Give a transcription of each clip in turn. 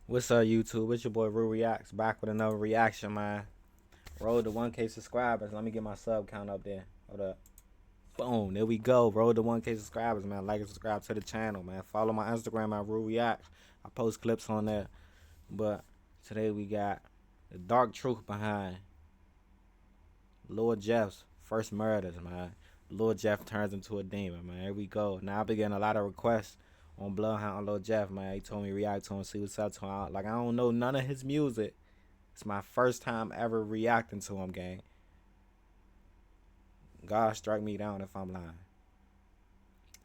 What's up, YouTube? It's your boy Ruureacts back with another reaction, man. Roll to 1K subscribers. Let me get my sub count up there. Hold up. Boom. There we go. Roll to 1K subscribers, man. Like and subscribe to the channel, man. Follow my Instagram at Ruureacts. I post clips on there. But today we got the dark truth behind Lord Jeff's first murders, man. Lord Jeff turns into a demon, man. Here we go. Now I've been getting a lot of requests on Bloodhound on Lord Jeff, man. He told me react to him, see what's up to him. Like, I don't know none of his music. It's my first time ever reacting to him, gang. God strike me down if I'm lying.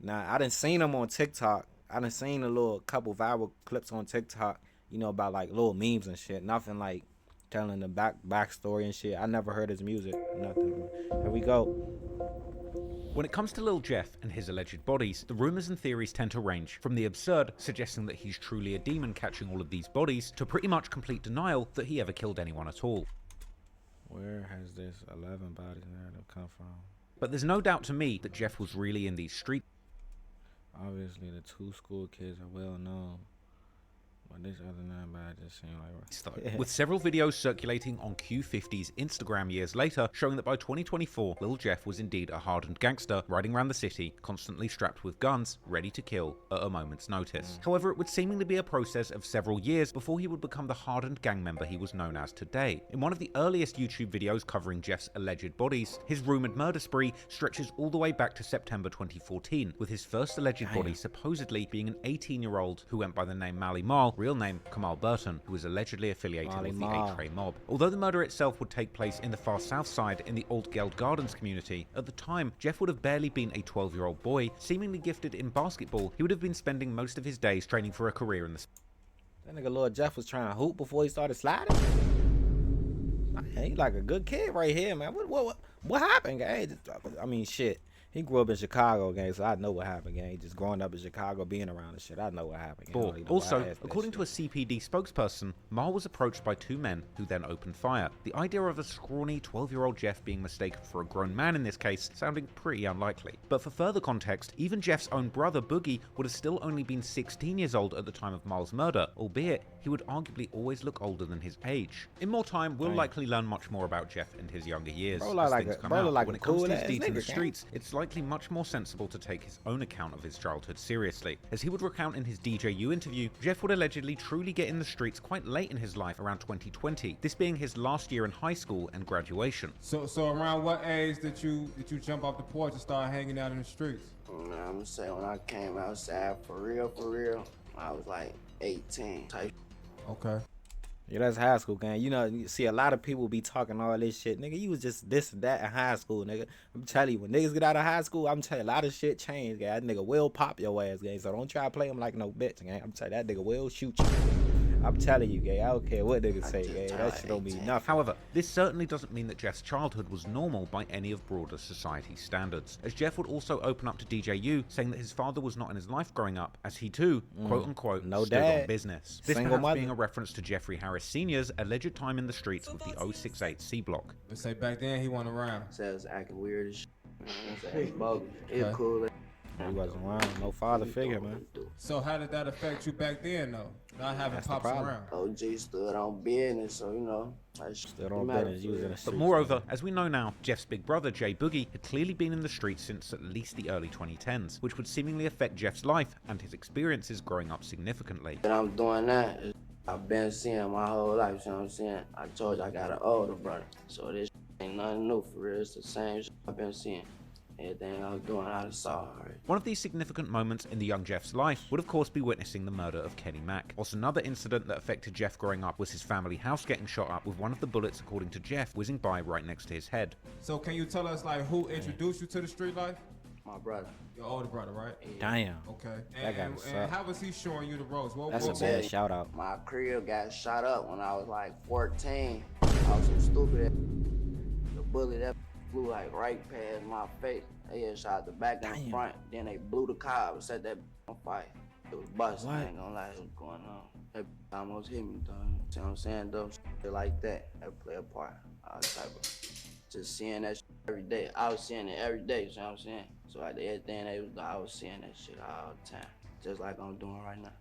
Now, I done seen him on TikTok. I done seen a little couple viral clips on TikTok, you know, about like little memes and shit. Nothing like telling the backstory and shit. I never heard his music. Nothing. Here we go. When it comes to Lil Jeff and his alleged bodies, the rumours and theories tend to range from the absurd, suggesting that he's truly a demon catching all of these bodies, to pretty much complete denial that he ever killed anyone at all. Where has this 11 bodies narrative come from? But there's no doubt to me that Jeff was really in these streets. Obviously, the two school kids are well known. But this other 9 bodies just seem like... With several videos circulating on Q50's Instagram years later, showing that by 2024, Lil Jeff was indeed a hardened gangster riding around the city, constantly strapped with guns, ready to kill at a moment's notice. However, it would seemingly be a process of several years before he would become the hardened gang member he was known as today. In one of the earliest YouTube videos covering Jeff's alleged bodies, his rumoured murder spree stretches all the way back to September 2014, with his first alleged body supposedly being an 18-year-old who went by the name Mally Mal, real name Kamal Burton, who was allegedly affiliated with the A-Tray mob. Although the murder itself would take place in the far south side in the Old Geld Gardens community, at the time Jeff would have barely been a 12-year-old boy, seemingly gifted in basketball. He would have been spending most of his days training for a career in the... That nigga Lord Jeff was trying to hoop before he started sliding. He like a good kid right here, man. What happened, gang? I mean, shit. He grew up in Chicago, gang, so I know what happened, gang. Just growing up in Chicago, being around the shit, I know what happened. Gang. Also, according to a CPD spokesperson, Mal was approached by two men who then opened fire. The idea of a scrawny 12-year-old Jeff being mistaken for a grown man in this case sounding pretty unlikely. But for further context, even Jeff's own brother Boogie would have still only been 16 years old at the time of Mal's murder, albeit he would arguably always look older than his age. In more time, we'll likely learn much more about Jeff and his younger years Bro, as like things come out. When it comes to his deeds in the streets, it's likely much more sensible to take his own account of his childhood seriously. As he would recount in his DJU interview, Jeff would allegedly truly get in the streets quite late in his life, around 2020, this being his last year in high school and graduation. So around what age did you jump off the porch and start hanging out in the streets? I'm gonna say when I came outside for real, I was like 18 type. Okay. Yeah, that's high school, gang. You know, you see a lot of people be talking all this shit. Nigga, you was just this and that in high school, nigga. I'm telling you, when niggas get out of high school, I'm telling you, a lot of shit changed, gang. That nigga will pop your ass, gang. So don't try to play him like no bitch, gang. I'm telling you, that nigga will shoot you. I'm telling you, gang. I don't care what niggas say, gang. That shit don't mean nothing. However, this certainly doesn't mean that Jeff's childhood was normal by any of broader society standards, as Jeff would also open up to DJU, saying that his father was not in his life growing up, as he too, quote-unquote, stood on business. This perhaps being a reference to Jeffrey Harris Sr.'s alleged time in the streets with the 068 C block. Let's say back then he wasn't around. So I was acting weird as shit. It was cool. He wasn't around. No father figure, man. So how did that affect you back then, though? Not having pops around. OG stood on business, so you know. Stood on business. You was in the streets. But moreover, as we know now, Jeff's big brother, Jay Boogie, had clearly been in the streets since at least the early 2010s, which would seemingly affect Jeff's life and his experiences growing up significantly. And I'm doing that. I've been seeing my whole life, you know what I'm saying? I told you I got an older brother, so this ain't nothing new for real. It's the same shit I've been seeing. Everything I was doing, I just saw already. One of these significant moments in the young Jeff's life would of course be witnessing the murder of Kenny Mack. Whilst another incident that affected Jeff growing up was his family house getting shot up with one of the bullets, according to Jeff, whizzing by right next to his head. So can you tell us like who introduced you to the street life? My brother. Your older brother, right? Damn. Okay. And how was he showing you the ropes? That's a bad shout out. My crib got shot up when I was like 14. I was so stupid. The bullet that flew like right past my face. They had shot the back and the front. Then they blew the car and set that on fire. It was busting. I ain't gonna lie, it was going on. That almost hit me, though. See what I'm saying? Though, shit like that play a part. All type of just seeing that shit every day. I was seeing it every day. You know what I'm saying? So like everything I was seeing that shit all the time, just like I'm doing right now.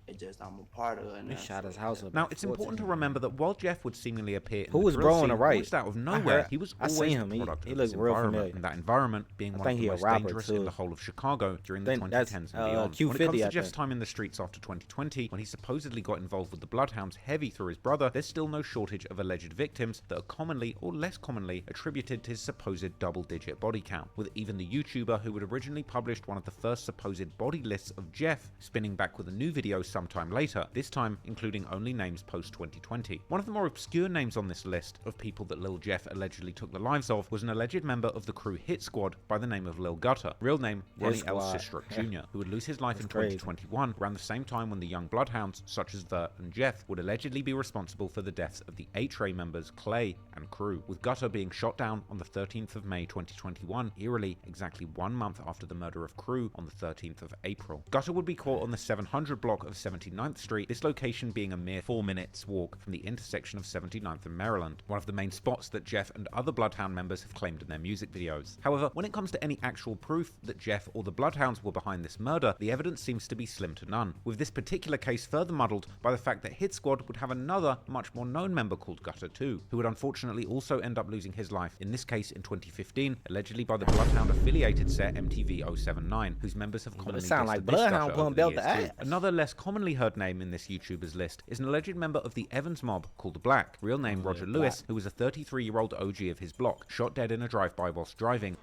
It's just I'm a part of it. And They that's shot his what- house up. Now, at it's important to 14. remember that while Jeff would seemingly appear in Who the was drill bro on scene the right? almost out of I nowhere, heard- he was I always seen the him. He product of looked his real environment, familiar. and that environment being I one of think the he a most rapper, dangerous in too. the whole of Chicago during the Then that's, 2010s and beyond. Q50, When it comes to I Jeff's think. time in the streets after 2020, when he supposedly got involved with the Bloodhounds heavy through his brother, there's still no shortage of alleged victims that are commonly or less commonly attributed to his supposed double-digit body count, with even the YouTuber who had originally published one of the first supposed body lists of Jeff spinning back with a new video sometime later, this time including only names post-2020. One of the more obscure names on this list of people that Lil Jeff allegedly took the lives of was an alleged member of the crew Hit Squad by the name of Lil Gutter, real name Ronnie L. Squad. Sistruk Jr., who would lose his life in crazy. 2021 around the same time when the young Bloodhounds, such as Vert and Jeff, would allegedly be responsible for the deaths of the A-Tray members Clay and Crew, with Gutter being shot down on the 13th of May 2021, eerily exactly 1 month after the murder of Crew on the 13th of April. Gutter would be caught on the 700 block of 79th Street, this location being a mere 4 minutes walk from the intersection of 79th and Maryland, one of the main spots that Jeff and other Bloodhound members have claimed in their music videos. However, when it comes to any actual proof that Jeff or the Bloodhounds were behind this murder, the evidence seems to be slim to none, with this particular case further muddled by the fact that Hit Squad would have another, much more known member called Gutter too, who would unfortunately also end up losing his life, in this case in 2015, allegedly by the Bloodhound affiliated set MTV 079, whose members have commonly sound dissed like this Bloodhound Gutter pulling over the belt years to too. ass. Another less commonly heard name in this YouTuber's list is an alleged member of the Evans mob called Black, real name Roger Lewis, who was a 33-year-old OG of his block, shot dead in a drive-by whilst driving.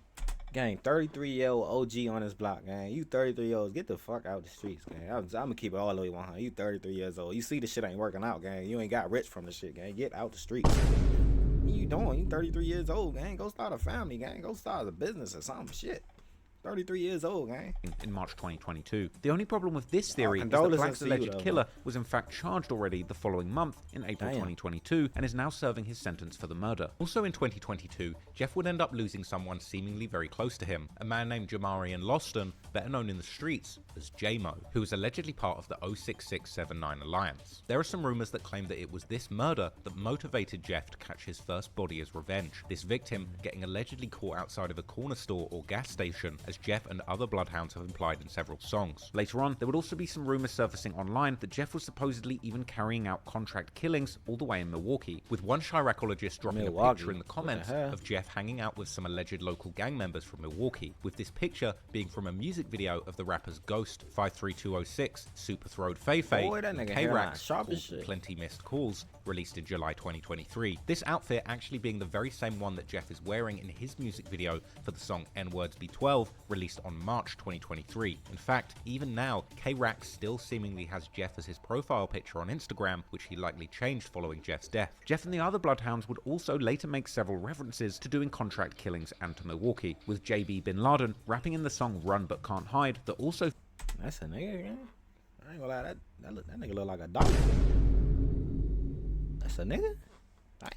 Gang, 33-year-old OG on this block, gang. You 33-year-olds, get the fuck out the streets, gang. I'm gonna keep it all the way 100. You 33 years old. You see the shit ain't working out, gang. You ain't got rich from the shit, gang. Get out the streets. What you doing? You 33 years old, gang. Go start a family, gang. Go start a business or some shit. 33 years old, gang. In March 2022. The only problem with this theory is that condolences Black's to you, alleged though, killer was in fact charged already the following month in April Damn. 2022 and is now serving his sentence for the murder. Also in 2022, Jeff would end up losing someone seemingly very close to him, a man named Jamarian Loston, better known in the streets as J-Mo, who was allegedly part of the 06679 Alliance. There are some rumors that claim that it was this murder that motivated Jeff to catch his first body as revenge, this victim getting allegedly caught outside of a corner store or gas station, as Jeff and other Bloodhounds have implied in several songs. Later on, there would also be some rumors surfacing online that Jeff was supposedly even carrying out contract killings all the way in Milwaukee, with one Chiracologist dropping a Milwaukee? picture in the comments What the hell? of Jeff hanging out with some alleged local gang members from Milwaukee, with this picture being from a music video of the rappers Ghost, 53206, Super Throwed Fei Fei, Boy, that and nigga hairline K-Rax, sharp as called shit. Plenty Missed Calls, released in July 2023. This outfit actually being the very same one that Jeff is wearing in his music video for the song N-Words B12, released on March 2023. In fact, even now, K-Rax still seemingly has Jeff as his profile picture on Instagram, which he likely changed following Jeff's death. Jeff and the other Bloodhounds would also later make several references to doing contract killings and to Milwaukee, with JB Bin Laden rapping in the song Run But Can't Hide that also That's a nigga, gang. I ain't gonna lie, that nigga look like a dog. That's a nigga?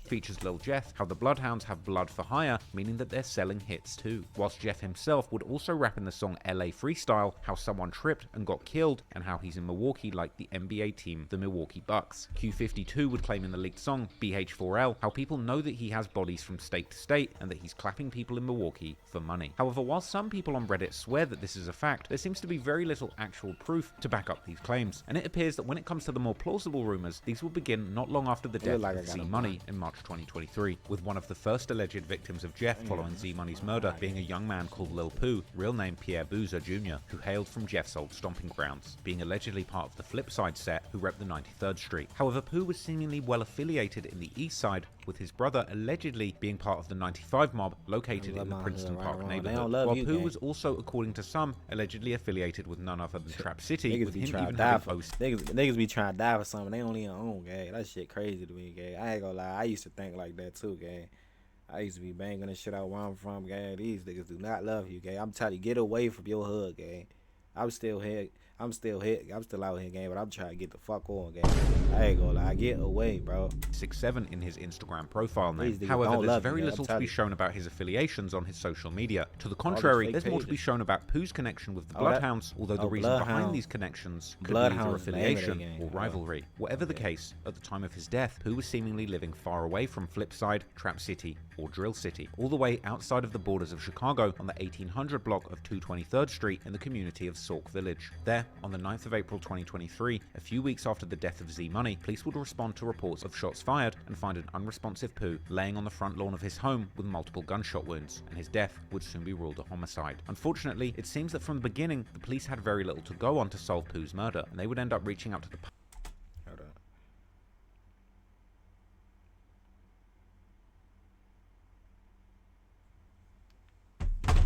features Lil Jeff, how the Bloodhounds have blood for hire, meaning that they're selling hits too. Whilst Jeff himself would also rap in the song LA Freestyle, how someone tripped and got killed, and how he's in Milwaukee like the NBA team, the Milwaukee Bucks. Q52 would claim in the leaked song BH4L, how people know that he has bodies from state to state, and that he's clapping people in Milwaukee for money. However, while some people on Reddit swear that this is a fact, there seems to be very little actual proof to back up these claims, and it appears that when it comes to the more plausible rumors, these will begin not long after the death of Z-Money in March 2023, with one of the first alleged victims of Jeff following Z-Money's murder being a young man called Lil Pooh, real name Pierre Boozer Jr., who hailed from Jeff's old stomping grounds, being allegedly part of the Flipside set who repped the 93rd Street. However, Pooh was seemingly well affiliated in the East Side, with his brother allegedly being part of the 95 mob located in the Princeton Park neighborhood, while Pooh was also, according to some, allegedly affiliated with none other than Trap City, with him even having niggas be trying to die for something they only own, gang. That shit crazy to me, gang. I ain't gonna lie, I used to think like that too, gang. I used to be banging the shit out where I'm from, gang. These niggas do not love you, gang. I'm telling you, get away from your hood, gang. I'm still here. I'm still out here, gang, but I'm trying to get the fuck on, gang. I ain't gonna lie, get away, bro. 6'7" in his Instagram profile name. However, there's very little to be shown about his affiliations on his social media. To the contrary, there's more to be shown about Pooh's connection with the Bloodhounds, although the reason behind these connections could be either affiliation or rivalry. Whatever the case, at the time of his death, Pooh was seemingly living far away from Flipside, Trap City, or Drill City, all the way outside of the borders of Chicago on the 1800 block of 223rd Street in the community of Sauk Village. There, there, on the 9th of April 2023, a few weeks after the death of Z Money, police would respond to reports of shots fired and find an unresponsive Pooh laying on the front lawn of his home with multiple gunshot wounds, and his death would soon be ruled a homicide. Unfortunately, it seems that from the beginning, the police had very little to go on to solve Pooh's murder, and they would end up reaching out to the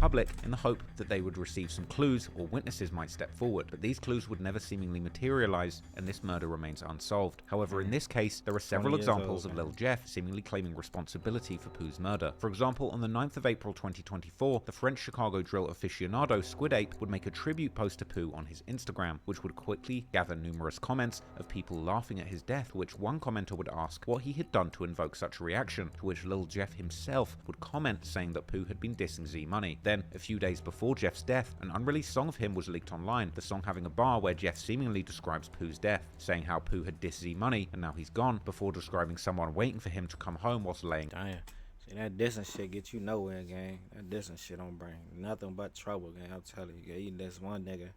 public in the hope that they would receive some clues or witnesses might step forward, but these clues would never seemingly materialize and this murder remains unsolved. However, in this case, there are several examples of Lil Jeff seemingly claiming responsibility for Pooh's murder. For example, on the 9th of April 2024, the French Chicago drill aficionado Squid Ape would make a tribute post to Pooh on his Instagram, which would quickly gather numerous comments of people laughing at his death, which one commenter would ask what he had done to invoke such a reaction, to which Lil Jeff himself would comment saying that Pooh had been dissing Z Money. Then, a few days before Jeff's death, an unreleased song of him was leaked online, the song having a bar where Jeff seemingly describes Pooh's death, saying how Pooh had dissed Z Money and now he's gone, before describing someone waiting for him to come home whilst laying. Damn. See, that dissing shit get you nowhere, gang. That dissing shit don't bring nothing but trouble, gang. I'm telling you, gang. You diss one nigga,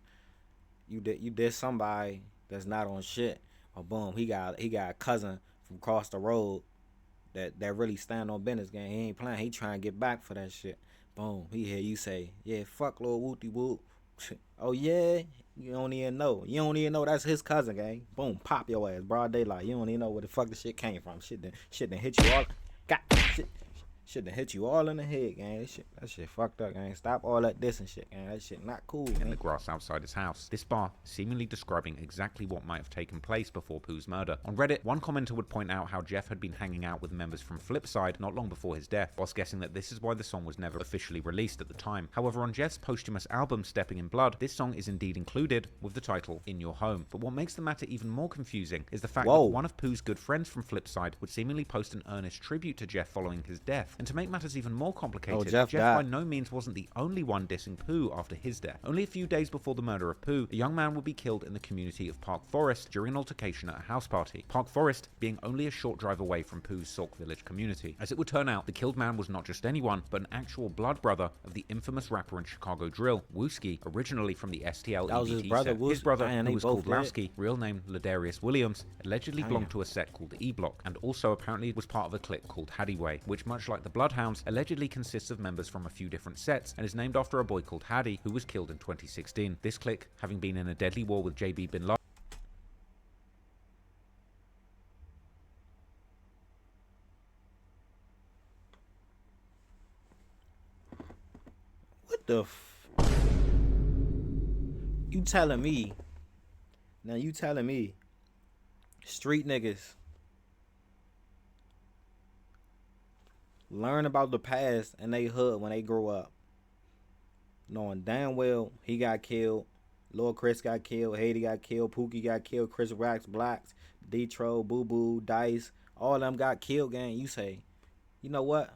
you diss somebody that's not on shit, or boom, he got a cousin from across the road that really stand on business, gang. He ain't playing. He trying to get back for that shit. Boom, he hear you say, yeah, fuck Lil Wooty Whoop. Oh yeah, you don't even know. You don't even know that's his cousin, gang. Boom, pop your ass, broad daylight. You don't even know where the fuck the shit came from. Shit done hit you all. Shit done hit you all in the head, gang. That shit fucked up, gang. Stop all that dissing shit, gang. That shit not cool, gang. In the grass outside his house. This bar seemingly describing exactly what might have taken place before Pooh's murder. On Reddit, one commenter would point out how Jeff had been hanging out with members from Flipside not long before his death, whilst guessing that this is why the song was never officially released at the time. However, on Jeff's posthumous album Stepping in Blood, this song is indeed included with the title In Your Home. But what makes the matter even more confusing is the fact that one of Pooh's good friends from Flipside would seemingly post an earnest tribute to Jeff following his death. And to make matters even more complicated, Jeff by no means wasn't the only one dissing Pooh after his death. Only a few days before the murder of Pooh, a young man would be killed in the community of Park Forest during an altercation at a house party. Park Forest being only a short drive away from Pooh's Sauk Village community. As it would turn out, the killed man was not just anyone, but an actual blood brother of the infamous rapper and Chicago drill, Wooski, originally from the STL that was EBT his brother, set. His brother, who was called dead. Lowski, real name Ladarius Williams, allegedly belonged to a set called E Block, and also apparently was part of a clique called Haddyway, which, much like the Bloodhounds, allegedly consists of members from a few different sets and is named after a boy called Haddy who was killed in 2016. This clique having been in a deadly war with JB Bin Laden. What the you telling me? Now you telling me street niggas learn about the past and they hood when they grow up, knowing damn well he got killed, Lil Chris got killed, Haiti got killed, Pookie got killed, Chris Racks, Blacks, Detro, Boo Boo, Dice, all of them got killed, gang. You say, you know what?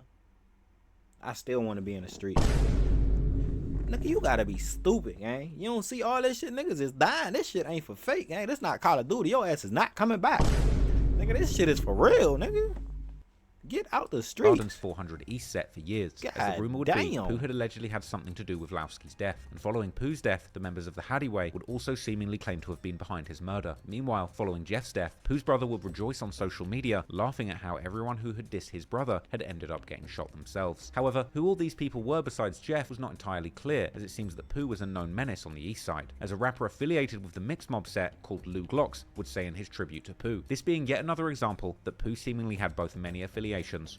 I still want to be in the street. Nigga, you gotta be stupid, gang. You don't see all this shit, niggas is dying. This shit ain't for fake, gang. This not Call of Duty. Your ass is not coming back. Nigga, this shit is for real, nigga. Get out the street. Garden's 400 East set for years, as the rumor would be, Pooh had allegedly had something to do with Lowski's death, and following Pooh's death, the members of the Haddyway would also seemingly claim to have been behind his murder. Meanwhile, following Jeff's death, Pooh's brother would rejoice on social media, laughing at how everyone who had dissed his brother had ended up getting shot themselves. However, who all these people were besides Jeff was not entirely clear, as it seems that Pooh was a known menace on the east side, as a rapper affiliated with the Mixed Mob set called Lou Glocks would say in his tribute to Pooh. This being yet another example that Pooh seemingly had both many affiliations,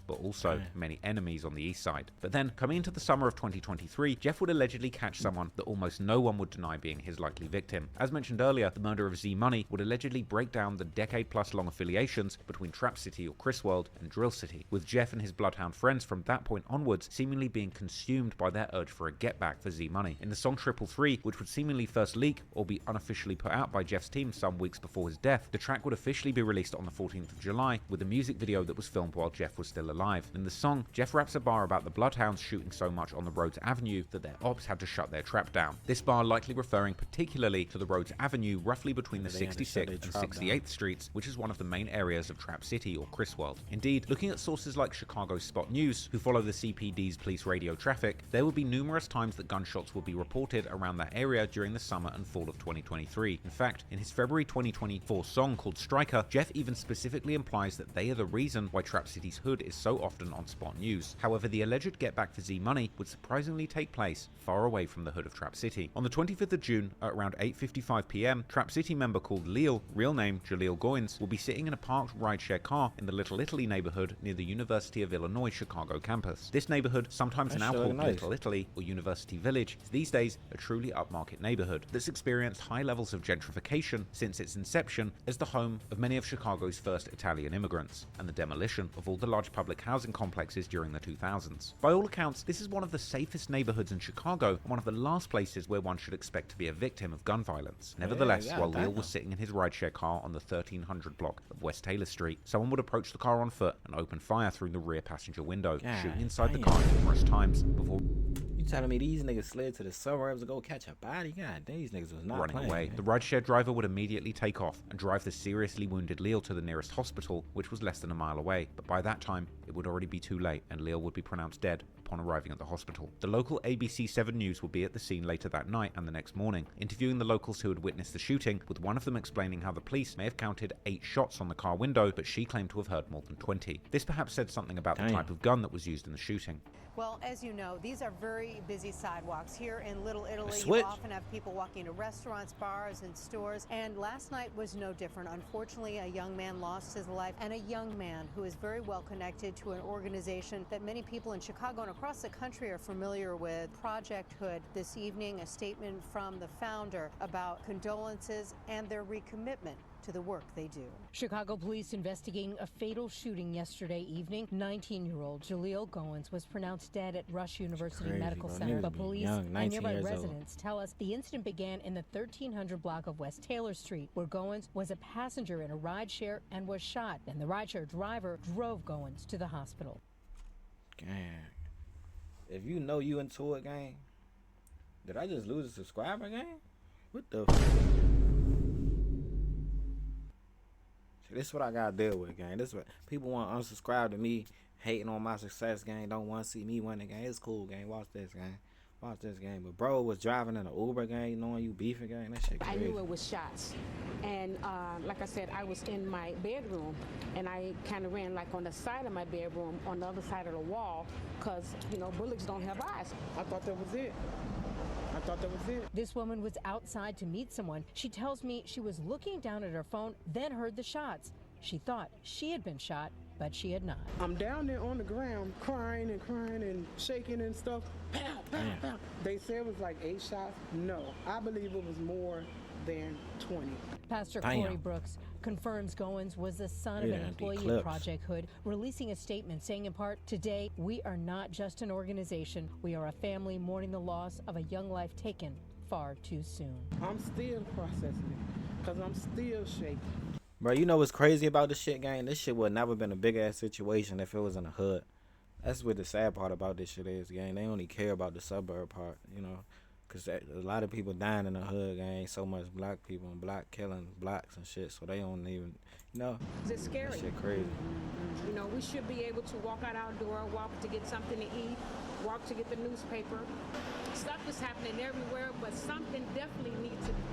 but also many enemies on the east side. But then, coming into the summer of 2023, Jeff would allegedly catch someone that almost no one would deny being his likely victim. As mentioned earlier, the murder of Z Money would allegedly break down the decade-plus long affiliations between Trap City or Chris World and Drill City, with Jeff and his Bloodhound friends from that point onwards seemingly being consumed by their urge for a get-back for Z Money. In the song 333, which would seemingly first leak or be unofficially put out by Jeff's team some weeks before his death, the track would officially be released on the 14th of July, with a music video that was filmed while Jeff Jeff was still alive. In the song, Jeff raps a bar about the Bloodhounds shooting so much on the Rhodes Avenue that their ops had to shut their trap down. This bar likely referring particularly to the Rhodes Avenue roughly between the 66th and 68th Streets, which is one of the main areas of Trap City or Crisworld. Indeed, looking at sources like Chicago's Spot News, who follow the CPD's police radio traffic, there would be numerous times that gunshots would be reported around that area during the summer and fall of 2023. In fact, in his February 2024 song called Striker, Jeff even specifically implies that they are the reason why Trap City's hood is so often on Spot News. However, the alleged get back for Z Money would surprisingly take place far away from the hood of Trap City. On the 25th of June, at around 8:55 p.m, Trap City member called Leal, real name Jaleel Goins, will be sitting in a parked rideshare car in the Little Italy neighborhood near the University of Illinois Chicago campus. This neighborhood, sometimes now called Little Italy or University Village, is these days a truly upmarket neighborhood that's experienced high levels of gentrification since its inception as the home of many of Chicago's first Italian immigrants, and the demolition of all the large public housing complexes during the 2000s. By all accounts, this is one of the safest neighborhoods in Chicago and one of the last places where one should expect to be a victim of gun violence. Nevertheless, while Leal was sitting in his rideshare car on the 1300 block of West Taylor Street, someone would approach the car on foot and open fire through the rear passenger window, shooting inside the car numerous times before telling me these niggas slid to the suburbs to go catch a body? God, these niggas was not running away. Man. The rideshare driver would immediately take off and drive the seriously wounded Leal to the nearest hospital, which was less than a mile away. But by that time, it would already be too late, and Leal would be pronounced dead upon arriving at the hospital. The local ABC 7 News would be at the scene later that night and the next morning, interviewing the locals who had witnessed the shooting, with one of them explaining how the police may have counted 8 shots on the car window, but she claimed to have heard more than 20. This perhaps said something about the type of gun that was used in the shooting. Well, as you know, these are very busy sidewalks. Here in Little Italy, you often have people walking to restaurants, bars, and stores. And last night was no different. Unfortunately, a young man lost his life, and a young man who is very well connected to an organization that many people in Chicago and across the country are familiar with, Project Hood. This evening, a statement from the founder about condolences and their recommitment to the work they do. Chicago police investigating a fatal shooting yesterday evening. 19-year-old Jaleel Goins was pronounced dead at Rush University Medical Center, but police and nearby residents tell us the incident began in the 1300 block of West Taylor Street, where Goins was a passenger in a rideshare and was shot, and the rideshare driver drove Goins to the hospital. Gang. If you know you into it, gang, did I just lose a subscriber, gang? What the This is what I gotta deal with, gang. This is what people want to unsubscribe to me, hating on my success, gang. Don't want to see me winning, gang. It's cool, gang. Watch this, gang. Watch this, gang. But bro was driving in an Uber, gang, knowing you beefing, gang. That shit crazy. I knew it was shots, and like I said, I was in my bedroom, and I kind of ran like on the side of my bedroom, on the other side of the wall, cause you know bullets don't have eyes. I thought that was it. This woman was outside to meet someone. She tells me she was looking down at her phone, then heard the shots. She thought she had been shot, but she had not. I'm down there on the ground crying and shaking and stuff. Pow, pow, pow. They said it was like 8 shots. No, I believe it was more than 20. Pastor Corey Brooks confirms Goins was the son of an employee at Project Hood, releasing a statement saying in part, "Today, we are not just an organization. We are a family mourning the loss of a young life taken far too soon." I'm still processing it because I'm still shaking. Bro, you know what's crazy about this shit, gang? This shit would never been a big ass situation if it was in the hood. That's what the sad part about this shit is, gang. They only care about the suburb part, you know. Because a lot of people dying in the hood, gang. So much black people and black killing blacks and shit. So they don't even, you know. It's scary. That shit crazy. You know, we should be able to walk out our door, walk to get something to eat, walk to get the newspaper. Stuff is happening everywhere, but something definitely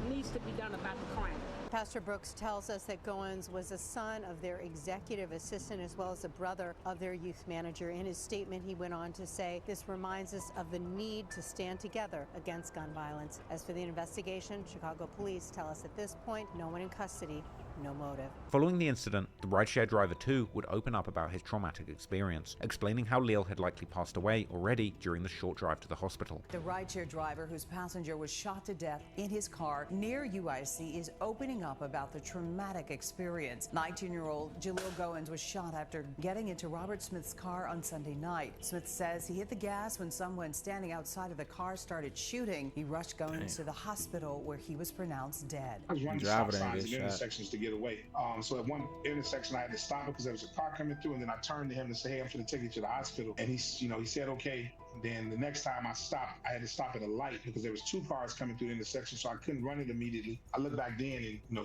needs to be done about the crime. Pastor Brooks tells us that Goins was a son of their executive assistant as well as a brother of their youth manager. In his statement, he went on to say, "This reminds us of the need to stand together against gun violence." As for the investigation, Chicago police tell us at this point, no one in custody, no motive. Following the incident, the rideshare driver too would open up about his traumatic experience, explaining how Leal had likely passed away already during the short drive to the hospital. The rideshare driver whose passenger was shot to death in his car near UIC is opening up about the traumatic experience. 19-year-old Jaleel Goins was shot after getting into Robert Smith's car on Sunday night. Smith says he hit the gas when someone standing outside of the car started shooting. He rushed Goins to the hospital where he was pronounced dead. I was running stop signs and intersections to get away. So at one intersection, I had to stop because there was a car coming through, and then I turned to him and said, "Hey, I'm going to take you to the hospital." And he said, "Okay." Then the next time I stopped, I had to stop at a light because there was 2 cars coming through the intersection, so I couldn't run it immediately. I looked back then, and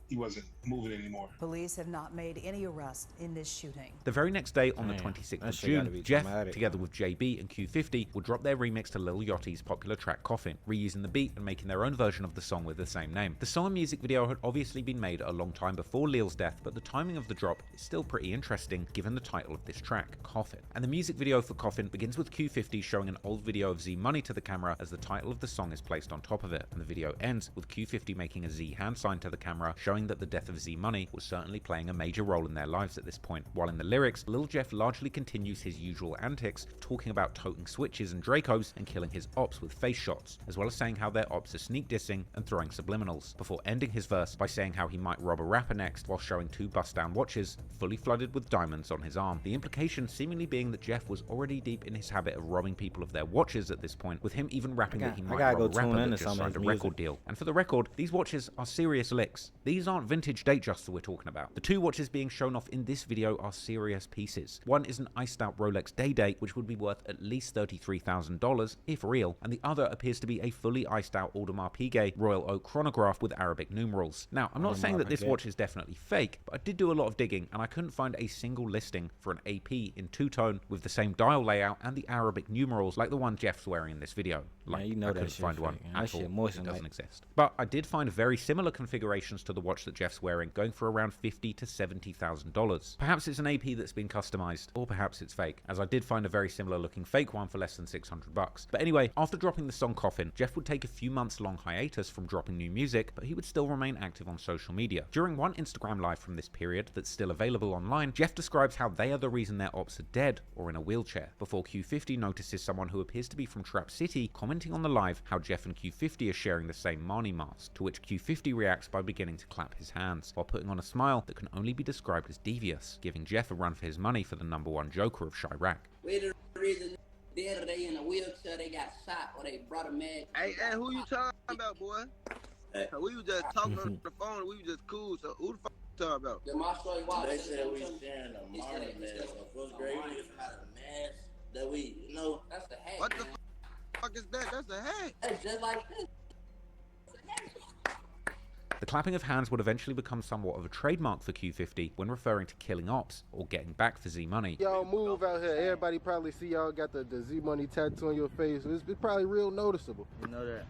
he wasn't moving anymore. Police have not made any arrests in this shooting. The very next day, on the Damn, 26th that of shit gotta June, be Jeff, traumatic. together with JB and Q50, will drop their remix to Lil Yachty's popular track Coffin, reusing the beat and making their own version of the song with the same name. The song and music video had obviously been made a long time before Lil's death, but the timing of the drop is still pretty interesting given the title of this track, Coffin. And the music video for Coffin begins with Q50 showing an old video of Z Money to the camera as the title of the song is placed on top of it, and the video ends with Q50 making a Z hand sign to the camera, showing that the death of Z Money was certainly playing a major role in their lives at this point. While in the lyrics, Lil Jeff largely continues his usual antics, talking about toting switches and Dracos and killing his ops with face shots, as well as saying how their ops are sneak dissing and throwing subliminals, before ending his verse by saying how he might rob a rapper next while showing 2 bust-down watches fully flooded with diamonds on his arm. The implication seemingly being that Jeff was already deep in his habit of robbing people of their watches at this point, with him even rapping that he might rob a rapper that just signed a record deal. And for the record, these watches are serious licks. These aren't vintage Datejusters we're talking about. The 2 watches being shown off in this video are serious pieces. One is an iced out Rolex Day-Date, which would be worth at least $33,000 if real, and the other appears to be a fully iced out Audemars Piguet Royal Oak chronograph with Arabic numerals. Now, I'm not saying that this watch is definitely fake, but I did do a lot of digging and I couldn't find a single listing for an AP in 2-tone with the same dial layout and the Arabic numerals like the one Jeff's wearing in this video. Like, you know I couldn't find one at all. It doesn't exist. But I did find very similar configurations to the watch that Jeff's wearing, going for around $50,000 to $70,000. Perhaps it's an AP that's been customized, or perhaps it's fake, as I did find a very similar looking fake one for less than $600. But anyway, after dropping the song Coffin, Jeff would take a few months long hiatus from dropping new music, but he would still remain active on social media. During one Instagram live from this period that's still available online, Jeff describes how they are the reason their ops are dead or in a wheelchair, before Q50 notices someone who appears to be from Trap City commenting on the live how Jeff and Q50 are sharing the same Marnie mask, to which Q50 reacts by beginning to clap his hands, while putting on a smile that can only be described as devious, giving Jeff a run for his money for the #1 Joker of Chirac. We the reason the other day in a wheelchair they got shot or they brought a man. Hey, who you talking about, boy? Hey. We was just talking on the phone, we was just cool, so who the fuck you talking about? The Marshall Watch. They said we sharing a Marnie mask. First grade, we just had a mask that we, that's the hat. What the fuck is that? That's a hat. It's just like this. The clapping of hands would eventually become somewhat of a trademark for Q50 when referring to killing ops or getting back for Z Money. Y'all move out here. Everybody probably see y'all got the Z Money tattoo on your face. It's probably real noticeable. You know that.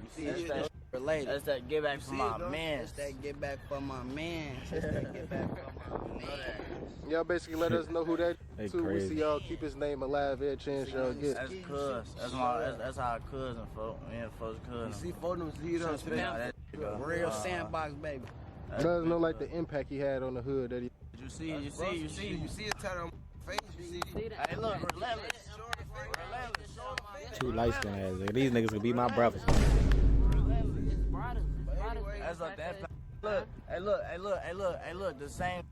You see, that's that related. That's that get back for my man. That's that get back for my man. That's that get back for my man. Y'all basically let us know who that is too. We see y'all keep his name alive every chance y'all get. That's cuz. That's our cousin, folks. Me and folks' cousin. You see photos, see those real sandbox, baby. Let us know like the impact he had on the hood that he. You see a tattoo on my face. You see. Hey, look, relentless. Two light-skinned ass. These niggas could be my brothers. That's like that. Look, hey look, the same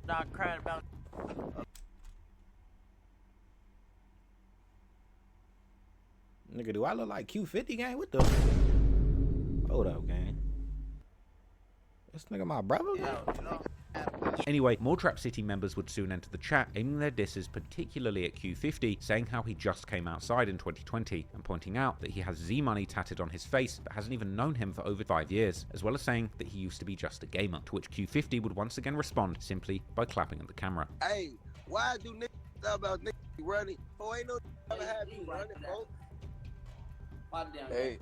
I cried about. Nigga, do I look like Q50 gang? What the? Hold up, gang. This nigga my brother? Anyway, more Trap City members would soon enter the chat, aiming their disses particularly at Q50, saying how he just came outside in 2020, and pointing out that he has Z Money tatted on his face but hasn't even known him for over 5 years, as well as saying that he used to be just a gamer, to which Q50 would once again respond simply by clapping at the camera. Hey, why do niggas talk about niggas running? Oh, ain't no ever have you running, folks. Hey,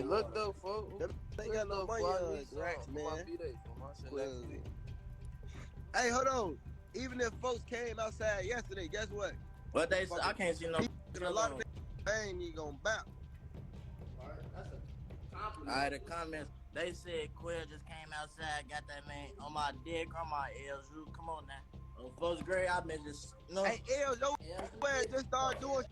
look though, folks. They got no money on Ruureacts, man. Hey, hold on. Even if folks came outside yesterday, guess what? What they say? I can't see no. A lot of niggas ain't even gonna bounce. Alright, the comments. They said Quill just came outside, got that man on my dick, on my L's. Come on now. On first grade, I've been just. Hey, L's, yo, just start doing.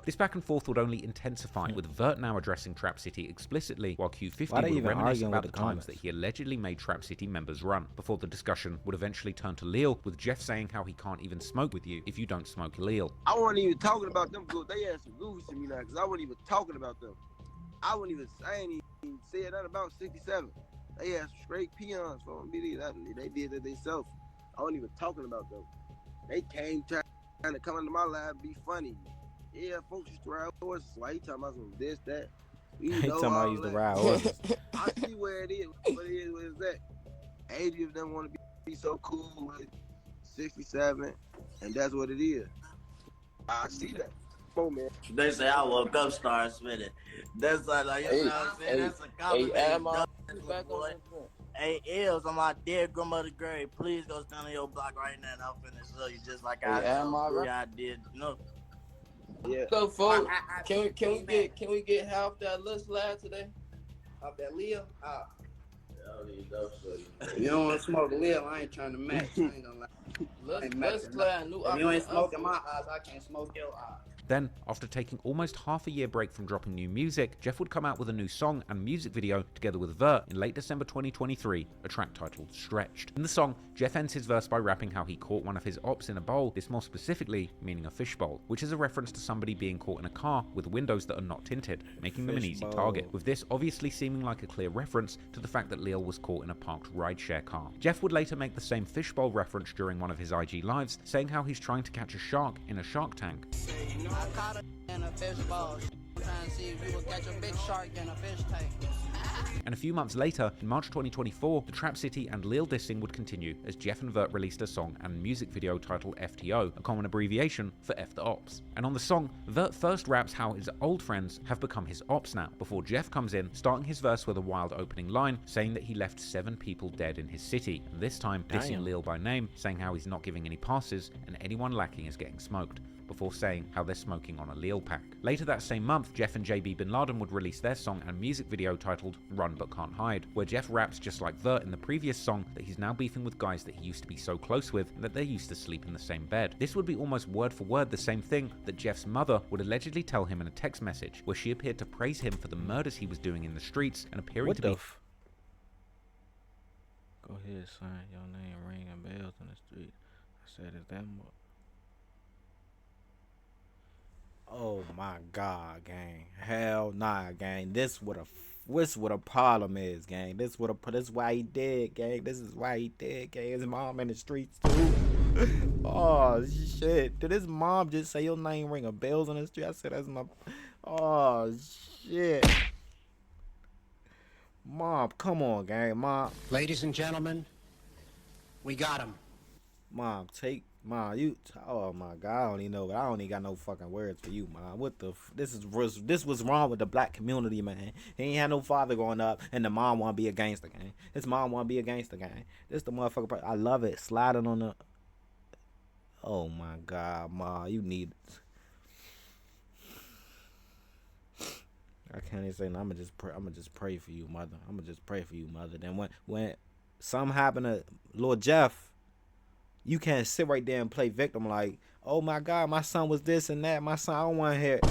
This back and forth would only intensify, with Vert now addressing Trap City explicitly, while Q50 would reminisce about the times that he allegedly made Trap City members run, before the discussion would eventually turn to Lil, with Jeff saying how he can't even smoke with you if you don't smoke Lil. I wasn't even talking about them because they had some goofy to me now, because I wasn't even talking about them. I wasn't even saying anything. even said that about 67. They had straight peons for me. They did it themselves. I wasn't even talking about them. They came trying to come into my life and be funny. Yeah, folks used to ride horses. Why he talking about some this, that? We He know talking about all he used to that. ride horses. I see where it is. What it is, where it's at. 80 of them want to be so cool with 67, and that's what it is. I see that. Come on, man. They say I woke up, started spinning. That's like you know what I'm saying? That's a compliment. Hey, Ills, on my dear grandmother grave, please go stand on your block right now and I'll finish show you just like I did. You know? Yeah. So, folks, can we get half that little slab today? Off that Leo? You don't want to smoke Leo, I ain't trying to match. I ain't gonna lie. Let's slide new. If you ain't smoking my eyes, I can't smoke your eyes. Then, after taking almost half a year break from dropping new music, Jeff would come out with a new song and music video together with Vert in late December 2023, a track titled Stretched. In the song, Jeff ends his verse by rapping how he caught one of his ops in a bowl, this more specifically meaning a fishbowl, which is a reference to somebody being caught in a car with windows that are not tinted, making them an easy target, with this obviously seeming like a clear reference to the fact that Lil was caught in a parked rideshare car. Jeff would later make the same fishbowl reference during one of his IG lives, saying how he's trying to catch a shark in a shark tank. I caught a in a fishbowl. I'm trying to see if you will catch a big shark in a fish tank. And a few months later, in March 2024, the Trap City and Lil dissing would continue as Jeff and Vert released a song and music video titled FTO, a common abbreviation for F the Ops. And on the song, Vert first raps how his old friends have become his ops now, before Jeff comes in, starting his verse with a wild opening line, saying that he left 7 people dead in his city, and this time dissing Lil by name, saying how he's not giving any passes and anyone lacking is getting smoked, before saying how they're smoking on a Lil pack. Later that same month, Jeff and JB Bin Laden would release their song and music video titled Run But Can't Hide, where Jeff raps just like Vert in the previous song that he's now beefing with guys that he used to be so close with and that they used to sleep in the same bed. This would be almost word for word the same thing that Jeff's mother would allegedly tell him in a text message, where she appeared to praise him for the murders he was doing in the streets and appearing to be... Go ahead, son. Your name ringing bells in the street. I said, is that more? Oh my God, gang! Hell nah, gang! This what a problem is, gang. This why he dead, gang. This is why he dead, gang. His mom in the streets too. Oh shit! Did his mom just say your name ring a bells on the street? I said that's my. Oh shit! Mom, come on, gang. Mom. Ladies and gentlemen, we got him. Mom, you. Oh my God, I don't even know. I don't even got no fucking words for you, Mom. What the? This was wrong with the black community, man. He ain't had no father growing up, and the mom want to be a gangster, gang. His mom want to be a gangster, gang. This the motherfucker. I love it. Sliding on the. Oh my God, Mom, you need. I can't even say no. I'ma just pray for you, mother. I'ma just pray for you, mother. Then when something happen to Lord Jeff, you can't sit right there and play victim like, oh my God, my son was this and that. My son, I don't want to hear it.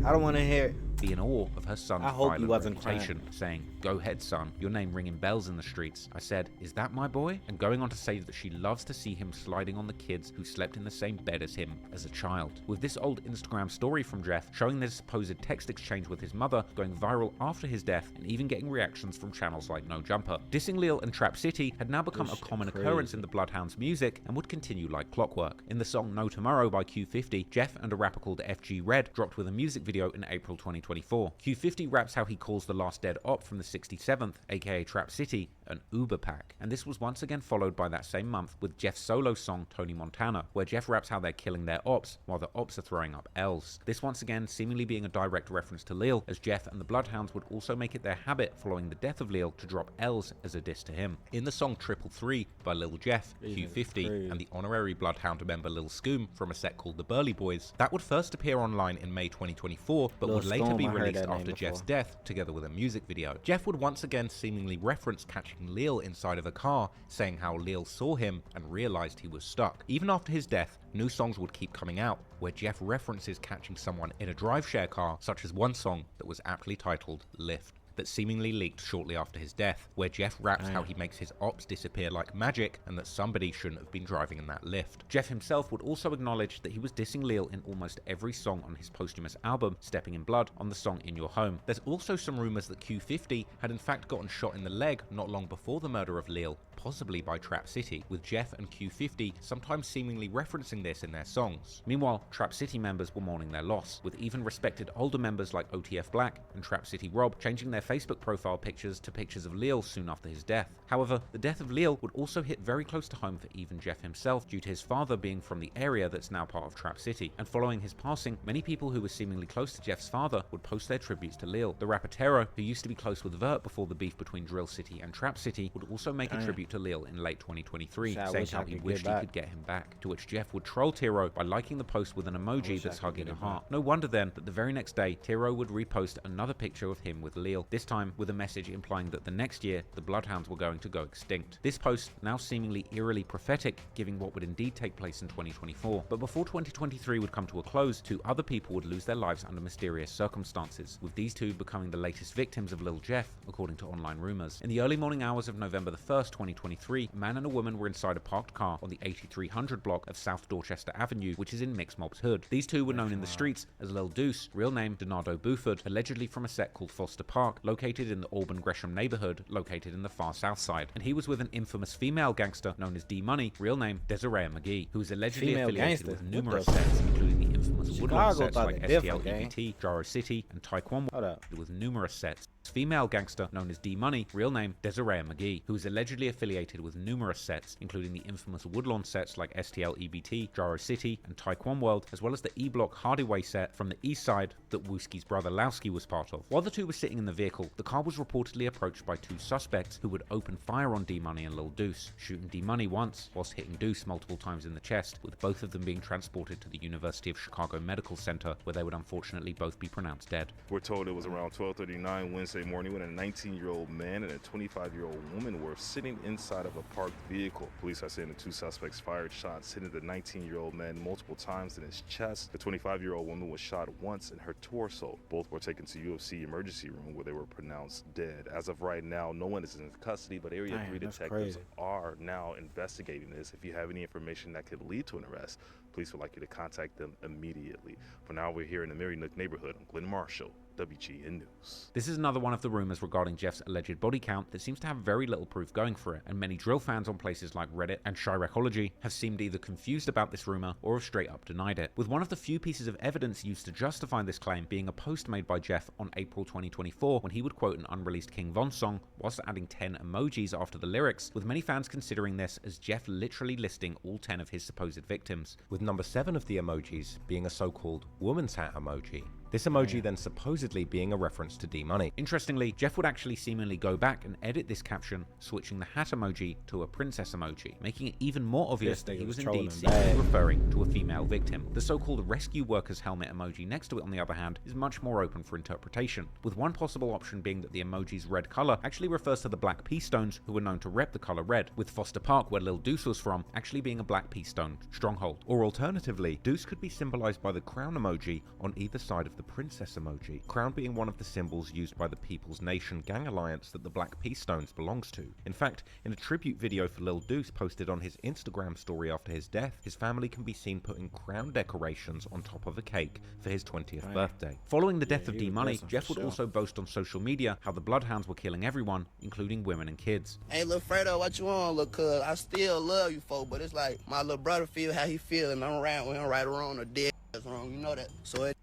I don't want to hear it. Be in awe of her son's I hope he violent wasn't reputation, saying, "Go ahead, son, your name ringing bells in the streets." I said, "Is that my boy?" And going on to say that she loves to see him sliding on the kids who slept in the same bed as him as a child. With this old Instagram story from Jeff showing their supposed text exchange with his mother going viral after his death and even getting reactions from channels like No Jumper. Dissing Lil and Trap City had now become a common occurrence in the Bloodhounds music and would continue like clockwork. In the song No Tomorrow by Q50, Jeff and a rapper called FG Red dropped with a music video in April 2024. Q50 raps how he calls the last dead op from the 67th, aka Trap City, an Uber pack. And this was once again followed by that same month with Jeff's solo song Tony Montana, where Jeff raps how they're killing their ops while the ops are throwing up L's. This once again seemingly being a direct reference to Lil, as Jeff and the Bloodhounds would also make it their habit following the death of Lil to drop L's as a diss to him. In the song 333 by Lil Jeff, Q50, and the honorary Bloodhound member Lil Scoom from a set called The Burly Boys, that would first appear online in May 2024, but would later be released after Jeff's death, together with a music video. Jeff would once again seemingly reference catching Lil inside of a car, saying how Lil saw him and realized he was stuck. Even after his death, new songs would keep coming out, where Jeff references catching someone in a drive share car, such as one song that was aptly titled Lift. that seemingly leaked shortly after his death, where Jeff raps how he makes his ops disappear like magic and that somebody shouldn't have been driving in that lift. Jeff himself would also acknowledge that he was dissing Lil in almost every song on his posthumous album, Stepping in Blood, on the song In Your Home. There's also some rumors that Q50 had in fact gotten shot in the leg not long before the murder of Lil, possibly by Trap City, with Jeff and Q50 sometimes seemingly referencing this in their songs. Meanwhile, Trap City members were mourning their loss, with even respected older members like OTF Black and Trap City Rob changing their Facebook profile pictures to pictures of Lil soon after his death. However, the death of Lil would also hit very close to home for even Jeff himself, due to his father being from the area that's now part of Trap City, and following his passing, many people who were seemingly close to Jeff's father would post their tributes to Lil. The rapper Tero, who used to be close with Vert before the beef between Drill City and Trap City, would also make a tribute to Lil in late 2023, saying how he wished he could get him back, to which Jeff would troll Tero by liking the post with an emoji that's hugging a heart. No wonder then that the very next day, Tero would repost another picture of him with Lil, this time with a message implying that the next year, the Bloodhounds were going to go extinct. This post now seemingly eerily prophetic, giving what would indeed take place in 2024. But before 2023 would come to a close, 2 other people would lose their lives under mysterious circumstances, with these 2 becoming the latest victims of Lil Jeff, according to online rumors. In the early morning hours of November the 1st, 2023, a man and a woman were inside a parked car on the 8300 block of South Dorchester Avenue, which is in Mix Mob's hood. These 2 were known in the streets as Lil Deuce, real name Donardo Buford, allegedly from a set called Foster Park, located in the Auburn Gresham neighborhood, located in the far south side. And he was with an infamous female gangster known as D Money, real name Desiree McGee, who is allegedly affiliated with numerous sets, including the infamous Woodlawn sets like STL EBT, Jaro City, and Taekwondo, with numerous sets. Female gangster known as D Money, real name Desiree McGee, who is allegedly affiliated with numerous sets, including the infamous Woodlawn sets like STL EBT, Jaro City, and Taekwondo World, as well as the E-Block Hardaway set from the east side that Wooski's brother Lowski was part of. While the 2 were sitting in the vehicle, the car was reportedly approached by 2 suspects who would open fire on D Money and Lil Deuce, shooting D Money once whilst hitting Deuce multiple times in the chest, with both of them being transported to the University of Chicago Medical Center, where they would unfortunately both be pronounced dead. We're told it was around 12:39 Wednesday morning when a 19-year-old man and a 25-year-old woman were sitting inside of a parked vehicle. Police are saying the 2 suspects fired shots hitting the 19-year-old man multiple times in his chest. The 25-year-old woman was shot once in her torso. Both were taken to UFC emergency room where they were pronounced dead. As of right now, no one is in custody, but Area 3 detectives are now investigating this. If you have any information that could lead to an arrest, police would like you to contact them immediately. For now, we're here in the Mary Nook neighborhood. I'm Glenn Marshall, WGN News. This is another one of the rumors regarding Jeff's alleged body count that seems to have very little proof going for it, and many drill fans on places like Reddit and Chiracology have seemed either confused about this rumor or have straight up denied it, with one of the few pieces of evidence used to justify this claim being a post made by Jeff on April 2024 when he would quote an unreleased King Von song whilst adding 10 emojis after the lyrics, with many fans considering this as Jeff literally listing all 10 of his supposed victims, with number 7 of the emojis being a so-called woman's hat emoji. This emoji then supposedly being a reference to D Money. Interestingly, Jeff would actually seemingly go back and edit this caption, switching the hat emoji to a princess emoji, making it even more obvious that he was indeed seemingly referring to a female victim. The so-called rescue worker's helmet emoji next to it, on the other hand, is much more open for interpretation, with one possible option being that the emoji's red color actually refers to the Black Pea Stones, who were known to rep the color red, with Foster Park, where Lil Deuce was from, actually being a Black Pea Stone stronghold. Or alternatively, Deuce could be symbolized by the crown emoji on either side of the princess emoji, crown being one of the symbols used by the People's Nation gang alliance that the Black Pea Stones belongs to. In fact, in a tribute video for Lil Deuce posted on his Instagram story after his death, his family can be seen putting crown decorations on top of a cake for his 20th birthday. Following the death of D Money, Jeff would also boast on social media how the Bloodhounds were killing everyone, including women and kids. Hey, lil' Fredo, what you on, lil' cuz? I still love you, folk, but it's like my little brother feel how he feel, and I'm around, we don't right or wrong or dead wrong, you know that. So it.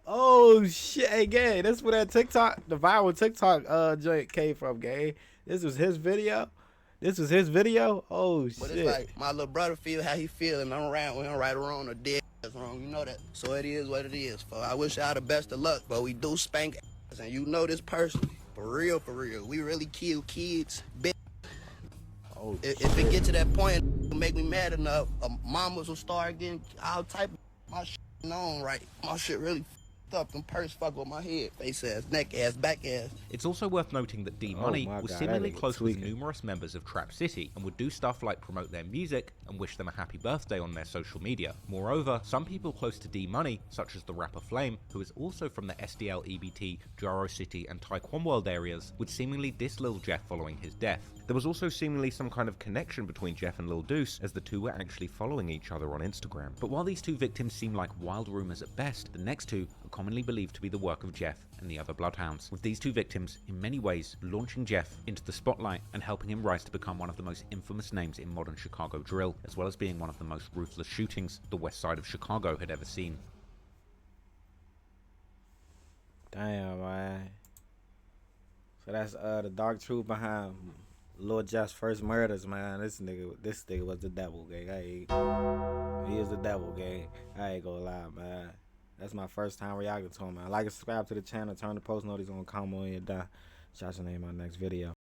Oh shit, hey gang, that's where that TikTok, the viral TikTok joint came from, gang. This was his video. Oh shit. But it's like my little brother feel how he feel, and I'm around, we don't right or wrong or dead wrong, you know that. So it is what it is, folks. I wish y'all the best of luck, but we do spank ass, and you know this personally. For real, we really kill kids, bitch. Oh, if it get to that point, it'll make me mad enough, mamas will start getting all type of my shit known, right? My shit really up. Them purse fuck with my head. Face ass, neck ass, back ass. It's also worth noting that D-Money my was God, seemingly that nigga close with tweaking. numerous members of Trap City and would do stuff like promote their music and wish them a happy birthday on their social media. Moreover, some people close to D-Money, such as the rapper Flame, who is also from the SDL, EBT, Jaro City and Taekwon World areas, would seemingly diss Lil Jeff following his death. There was also seemingly some kind of connection between Jeff and Lil Deuce, as the two were actually following each other on Instagram. But while these two victims seem like wild rumors at best, the next two are commonly believed to be the work of Jeff and the other bloodhounds, with these two victims in many ways launching Jeff into the spotlight and helping him rise to become one of the most infamous names in modern Chicago drill, as well as being one of the most ruthless shootings the west side of Chicago had ever seen. Damn, man. So that's the dark truth behind Lil Jeff's first murders, man. This nigga was the devil, gang. He is the devil, gang. I ain't gonna lie, man. That's my first time reacting to him, man. Like and subscribe to the channel, turn the post notifications on, comment on your die. Shout your name in my next video.